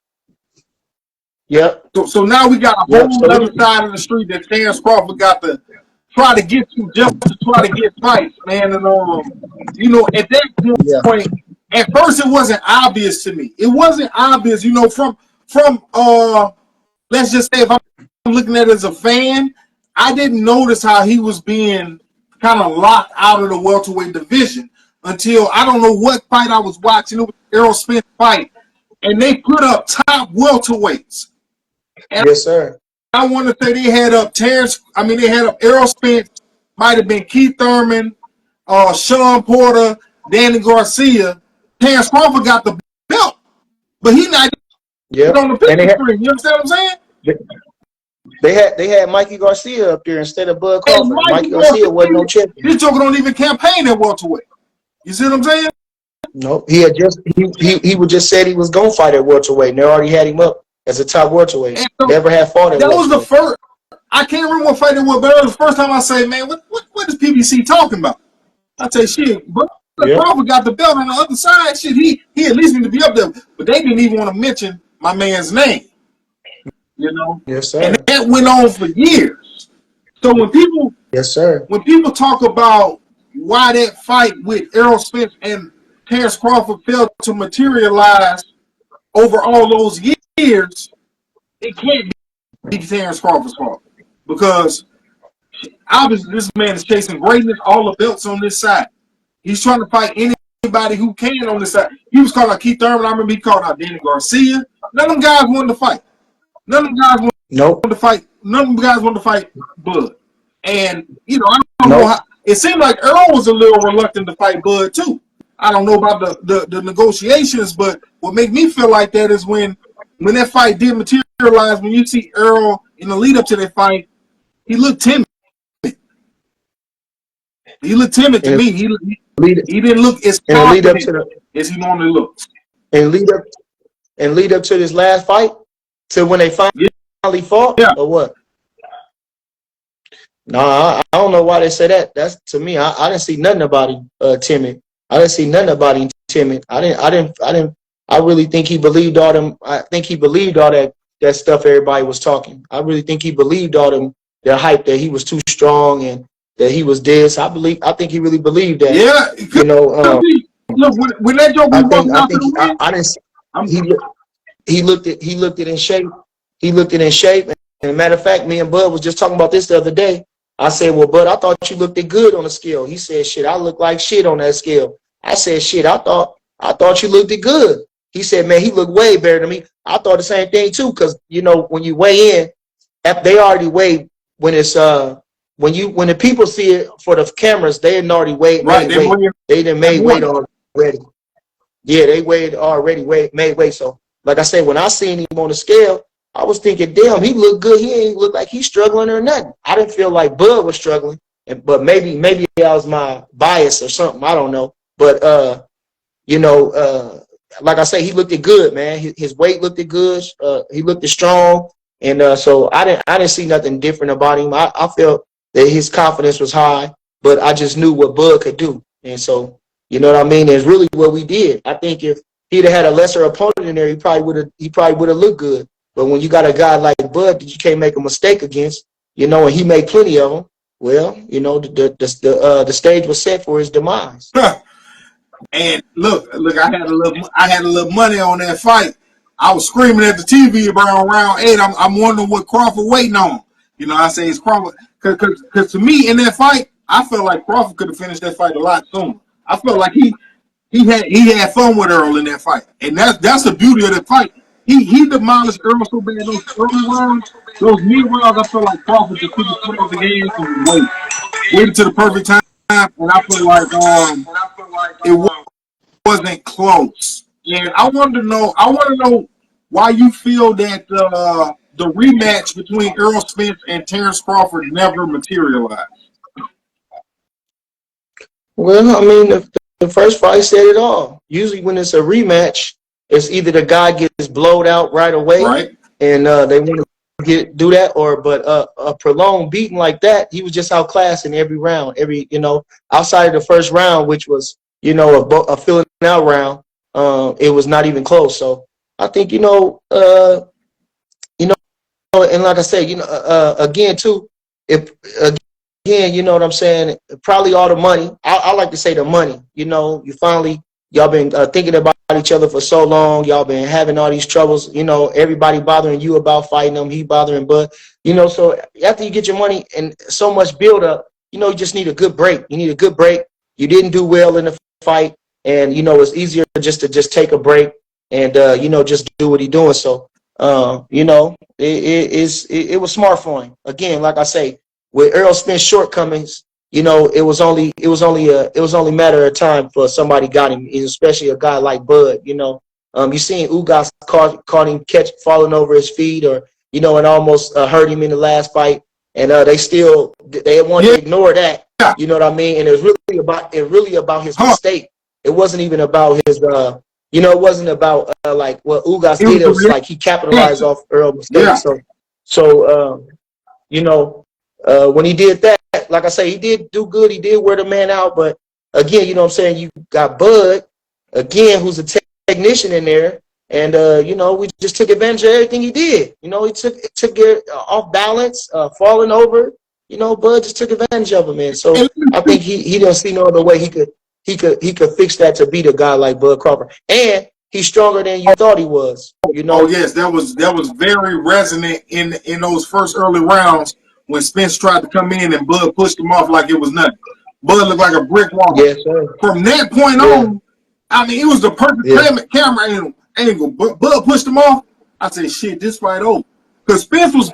Yep. So now we got a whole other side of the street that Terrence Crawford got to try to get to, just to try to get fights, man. And you know, at that point, at first it wasn't obvious to me. It wasn't obvious, you know, from let's just say if I'm looking at it as a fan, I didn't notice how he was being kind of locked out of the welterweight division until I don't know what fight I was watching. It was Errol Spence fight, and they put up top welterweights. And yes, sir. I want to say they had up they had up Errol Spence, might have been Keith Thurman, Sean Porter, Danny Garcia. Terrence Crawford got the belt, but he not on the picture screen. You understand what I'm saying? They had Mikey Garcia up there instead of Bud Crawford. Mikey Garcia wasn't no champion. This joker don't even campaign at welterweight. You see what I'm saying? No, he had just he would just said he was gonna fight at welterweight, and they already had him up as a top welterweight. So never had fought at welterweight. That was the first. I can't remember what fight it was, but it was the first time I say, man, what is PBC talking about? I say, shit, but Crawford got the belt on the other side. Shit, he at least need to be up there, but they didn't even want to mention my man's name. You know? Yes, sir. And that went on for years. So when people, yes, sir, when people talk about why that fight with Errol Spence and Terrence Crawford failed to materialize over all those years, it can't be Terrence Crawford's fault, because obviously this man is chasing greatness, all the belts on this side. He's trying to fight anybody who can on this side. He was calling out Keith Thurman. I remember he called out Danny Garcia. None of them guys wanted to fight. None of them guys wanted to fight. None of them guys wanted to fight Bud. And, you know, I don't know how. It seemed like Earl was a little reluctant to fight Bud, too. I don't know about the negotiations, but what made me feel like that is when that fight did materialize, when you see Earl in the lead up to that fight, he looked timid. He looked timid to me. He didn't look as confident as he normally looks. And lead up to this last fight, to when they finally fought, or what? No, I don't know why they say that. That's, to me, I didn't see nothing about him timid. I didn't see nothing about him timid. I really think he believed all them. I think he believed all that stuff everybody was talking. I really think he believed all them, the hype that he was too strong and that he was this. I think he really believed that. Yeah, you know. Look, when that joke he looked it in shape. He looked it in shape. And as a matter of fact, me and Bud was just talking about this the other day. I said, well, Bud, I thought you looked it good on the scale. He said, shit, I look like shit on that scale. I said, shit, I thought you looked it good. He said, man, he looked way better than me. I thought the same thing too, because you know, when you weigh in, they already weigh when it's when the people see it for the cameras, they didn't already weigh. Right, they didn't make weight already. Yeah, they weighed already, made weight. So, like I said, when I seen him on the scale, I was thinking, damn, he looked good. He ain't look like he's struggling or nothing. I didn't feel like Bud was struggling, but maybe that was my bias or something. I don't know. But you know, like I say, he looked good, man. His weight looked good. He looked strong, and so I didn't see nothing different about him. I felt that his confidence was high, but I just knew what Bud could do, and so you know what I mean. It's really what we did. I think if he'd have had a lesser opponent in there, he probably would have looked good. But when you got a guy like Bud that you can't make a mistake against, you know, and he made plenty of them, well, you know, the stage was set for his demise. And look, I had a little money on that fight. I was screaming at the TV around round 8. I'm wondering what Crawford waiting on. You know, I say it's Crawford because to me in that fight, I felt like Crawford could have finished that fight a lot sooner. I felt like he had fun with Earl in that fight, and that's the beauty of the fight. He demolished Earl so bad those early rounds, those mid rounds. I felt like Crawford just couldn't put up the game and waited to the perfect time, and I feel like it wasn't close. And I want to know why you feel that the rematch between Errol Spence and Terrence Crawford never materialized. Well, I mean, the first fight said it all. Usually when it's a rematch, it's either the guy gets blowed out right away, right, and they want do that, but a prolonged beating like that, he was just outclassed in every round. Outside of the first round, which was a filling out round, it was not even close. So I think and like I said, again too, if again, you know what I'm saying, probably all the money. I like to say the money. Y'all been thinking about each other for so long. Y'all been having all these troubles. Everybody bothering you about fighting him. He bothering Bud. So after you get your money and so much build up, you just need a good break. You need a good break. You didn't do well in the fight, and it's easier just to take a break and just do what he's doing. So it was smart for him. Again, like I say, with Errol Spence shortcomings, it was only a matter of time for somebody got him, especially a guy like Bud. You seen Ugas caught him falling over his feet, or and almost hurt him in the last fight, and they wanted to ignore that. You know what I mean? And it was really about his mistake. It wasn't even about his it wasn't about like what Ugas did. It was like he capitalized off Earl's mistake. Yeah. So when he did that, like I say, he did do good. He did wear the man out. But again, you got Bud again, who's a technician in there, and we just took advantage of everything he did. He took it off balance, falling over. Bud just took advantage of him, man. So I think he didn't see no other way he could fix that to beat a guy like Bud Crawford, and he's stronger than you thought he was. Oh yes, that was very resonant in those first early rounds when Spence tried to come in and Bud pushed him off like it was nothing. Bud looked like a brick wall. Yes, sir. From that point on, I mean, it was the perfect camera angle. Bud pushed him off. I said, shit, this fight over. Because Spence was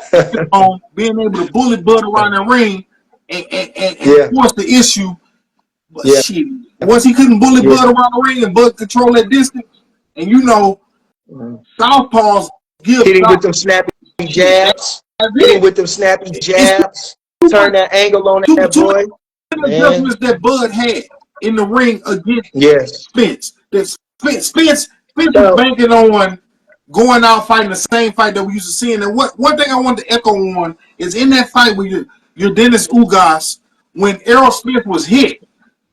on being able to bully Bud around the ring and force the issue. But shit, once he couldn't bully Bud around the ring and Bud control that distance, and southpaws give hitting with them snappy jabs. Hitting with them snappy jabs. Turn that angle on that boy. The adjustments that Bud had in the ring against Spence. Spence was banking on going out fighting the same fight that we used to see. And one thing I wanted to echo on is in that fight with your Dennis Ugas, when Errol Spence was hit,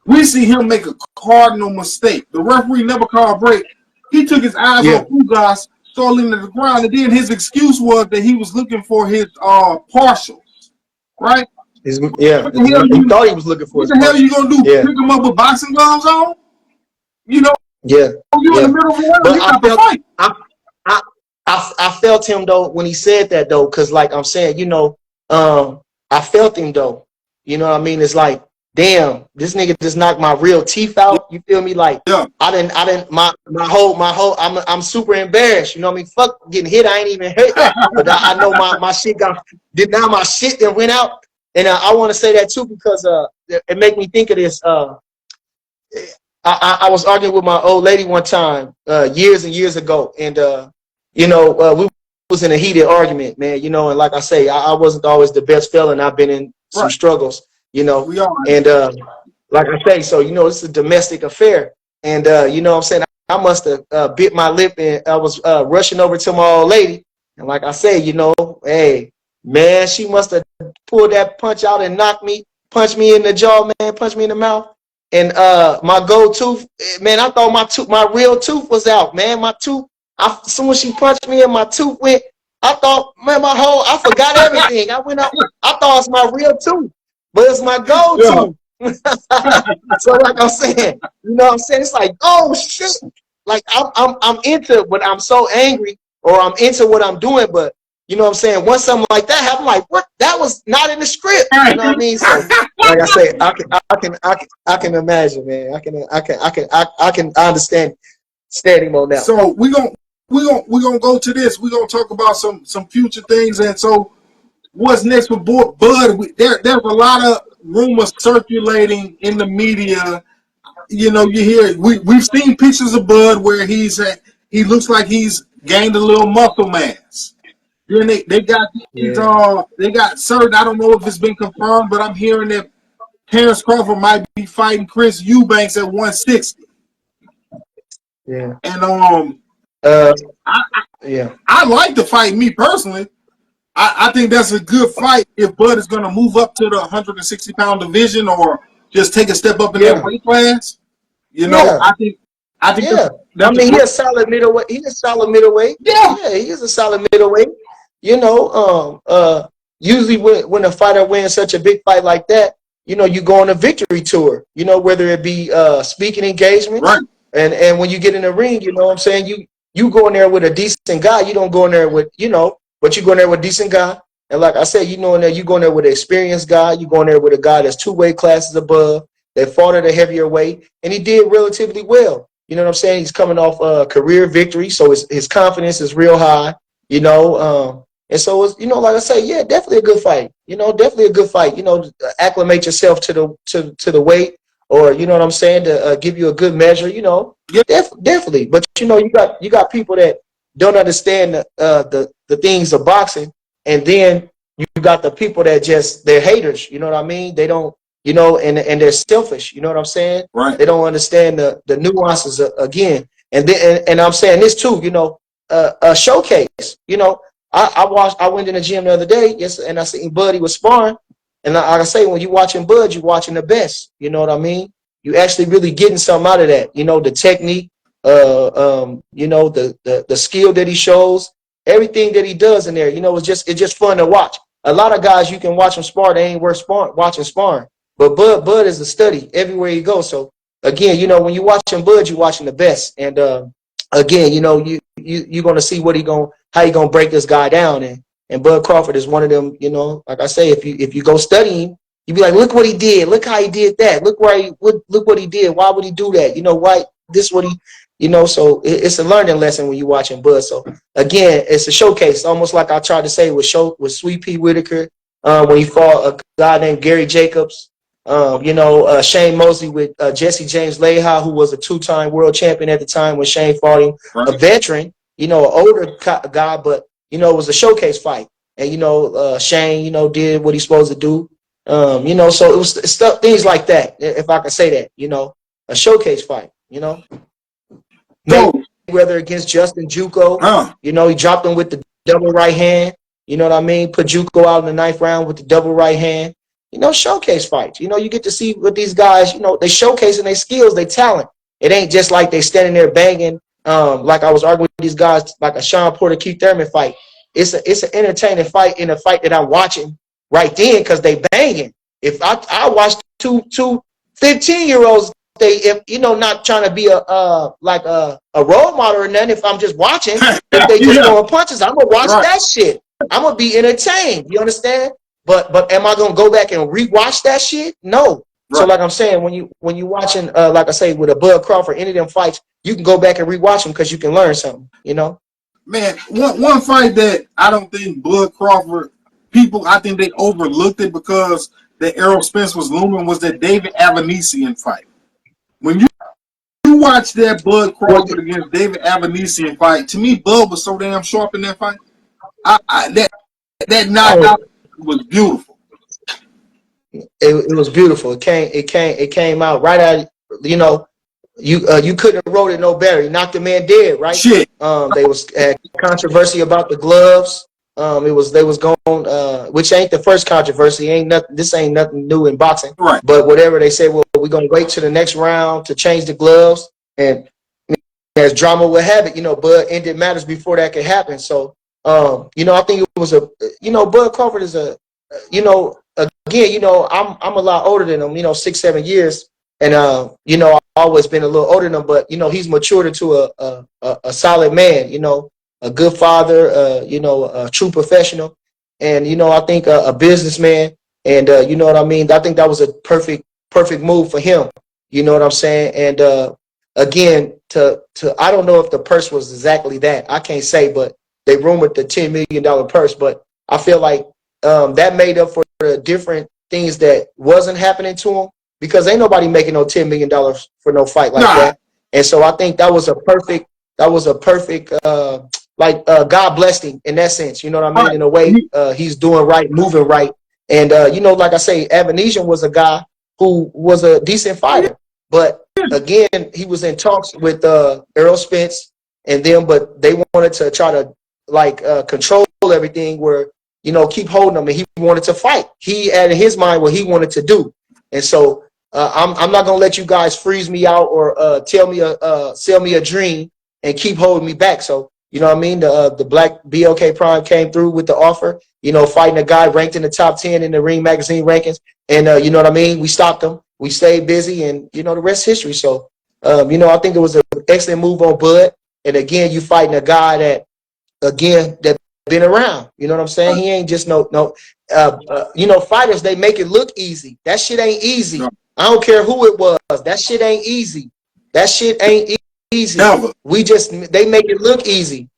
we see him make a cardinal mistake. The referee never called a break. He took his eyes off Ugas, started leaning to the ground, and then his excuse was that he was looking for his partials, right? He thought he was looking for his partials. What the hell are you going to do? Pick him up with boxing gloves on? You in the middle of the round. I felt him, though, when he said that, though, because, like I'm saying, I felt him, though. You know what I mean? It's like, damn, this nigga just knocked my real teeth out. You feel me? Like, I didn't, my whole, I'm super embarrassed. You know what I mean? Fuck getting hit. I ain't even hit. But I know my shit my shit that went out. And I want to say that too, because it make me think of this. I was arguing with my old lady one time, years and years ago. And, we was in a heated argument, man, and like I say, I wasn't always the best fella, and I've been in some struggles. We are. And like I say, so it's a domestic affair, and what I'm saying, I must have bit my lip, and I was rushing over to my old lady, and like I say, hey man, she must have pulled that punch out and punched me in the jaw, man, punched me in the mouth, and my gold tooth, man, I thought my real tooth was out, man, my tooth. As soon as she punched me and my tooth went, I thought, man, I forgot everything. I went up, I thought it was my real tooth. But it's my gold tooth. So like I'm saying, what I'm saying? It's like, oh shit. Like I'm into, but I'm so angry, or I'm into what I'm doing, but what I'm saying? Once something like that happened, like, what? That was not in the script. You know what I mean? So like I say, I can imagine, man. I can understand standing on that. So we're gonna go to this. We're gonna talk about some future things, and so what's next with Bud? There's a lot of rumors circulating in the media. You hear we've seen pictures of Bud where he looks like he's gained a little muscle mass. Then they got certain. I don't know if it's been confirmed, but I'm hearing that Terrence Crawford might be fighting Chris Eubanks at 160. Yeah. And I'd like to fight, me personally. I think that's a good fight if Bud is going to move up to the 160-pound division or just take a step up in that weight class. You know, I think I mean, he's a solid middleweight. He's a solid middleweight. Yeah, he is a solid middleweight. You know, usually when a fighter wins such a big fight like that, you know, you go on a victory tour. You know, whether it be speaking engagements, right? And when you get in the ring, you know what I'm saying, you go in there with a decent guy. You don't go in there with, you know, but you go in there with a decent guy. And like I said, you know, in there you go in there with an experienced guy. You go in there with a guy that's 2 weight classes above, that fought at a heavier weight, and he did relatively well. You know what I'm saying? He's coming off a career victory, so his confidence is real high. You know, and so it's, you know, like I say, yeah, definitely a good fight. You know, definitely a good fight. You know, acclimate yourself to the weight, or you know what I'm saying, to give you a good measure. You know, definitely. But you know, you got people that don't understand the things of boxing, and then you got the people that they're haters. You know what I mean? They don't. You know, and they're selfish. You know what I'm saying? Right. They don't understand the nuances again. And then and I'm saying this too. You know, a showcase. You know, I went in the gym the other day. Yes, and I seen Buddy was sparring. And like I say, when you watching Bud, you watching the best. You know what I mean? You actually really getting something out of that. You know, the technique. You know, the skill that he shows, everything that he does in there. You know, it's just fun to watch. A lot of guys you can watch them spar. They ain't worth watching sparring. But Bud is a study everywhere you go. So again, you know, when you watching Bud, you're watching the best. And again, you know, you're gonna see how he gonna break this guy down. And Bud Crawford is one of them. You know, like I say, if you go studying, you be like, look what he did, look how he did that, look what he did. Why would he do that? You know, why this what he, you know? So it's a learning lesson when you're watching Bud. So again, it's a showcase, almost like I tried to say with Sweet Pea Whitaker when he fought a guy named Gary Jacobs. You know, Shane Mosley with Jesse James Leha, who was a 2-time world champion at the time when Shane fought him, a veteran, you know, an older guy, but, you know, it was a showcase fight. And, you know, Shane, you know, did what he's supposed to do. You know, so it was things like that, if I can say that, you know, a showcase fight, you know. Mayweather against Justin Juco, you know, he dropped him with the double right hand, you know what I mean? Put Juco out in the 9th round with the double right hand. You know, showcase fights. You know, you get to see what these guys, you know, they showcasing their skills, their talent. It ain't just like they standing there banging. Like I was arguing with these guys, like a Sean Porter, Keith Thurman fight. It's an entertaining fight in a fight that I'm watching right then because they banging. If I watch two 15-year-olds, if you know, not trying to be a role model or nothing. If I'm just watching, if they just throwing punches, I'm gonna watch that shit. I'm gonna be entertained. You understand? But am I gonna go back and rewatch that shit? No. Right. So like I'm saying, when you watching, like I say, with a Bud Crawford, any of them fights, you can go back and rewatch them because you can learn something. You know. Man, one fight that I don't think Bud Crawford I think they overlooked it because the Errol Spence was looming, was that David Avanesian fight. When you watch that Bud Crawford against David Avanesian fight, to me, Bud was so damn sharp in that fight. That knockout was beautiful. It was beautiful. It came out right out. You know, you couldn't have wrote it no better. He knocked the man dead, right? Shit. They was controversy about the gloves. They was going, which ain't the first controversy. This ain't nothing new in boxing. Right. But whatever they say, well, we're gonna wait to the next round to change the gloves, and as drama would have it, you know, Bud ended matters before that could happen. So, you know, I think it was Bud Crawford is you know, again, you know, I'm a lot older than him, you know, 6-7 years, and you know, I've always been a little older than him, but you know, he's matured into a solid man, you know, a good father, you know, a true professional, and you know, I think a businessman, and you know what I mean. I think that was a perfect move for him. You know what I'm saying? And again, I don't know if the purse was exactly that. I can't say, but they rumored the $10 million purse, but I feel like that made up for the different things that wasn't happening to him, because ain't nobody making no $10 million for no fight like that. And so I think that was a perfect God blessed him in that sense. You know what I mean? In a way, he's doing right, moving right. And you know, like I say, Avanesian was a guy who was a decent fighter, but again, he was in talks with Errol Spence and them, but they wanted to try to control everything, where you know, keep holding him, and he wanted to fight. He had in his mind what he wanted to do, and so I'm not gonna let you guys freeze me out or sell me a dream and keep holding me back. So you know what I mean. The Black BLK Prime came through with the offer. You know, fighting a guy ranked in the top 10 in the Ring Magazine rankings, and you know what I mean. We stopped him. We stayed busy, and you know the rest is history. So you know, I think it was an excellent move on Bud. And again, you fighting a guy that been around. You know what I'm saying? He ain't just you know, fighters, they make it look easy. That shit ain't easy. No. I don't care who it was. That shit ain't easy. That shit ain't easy. Never. They make it look easy.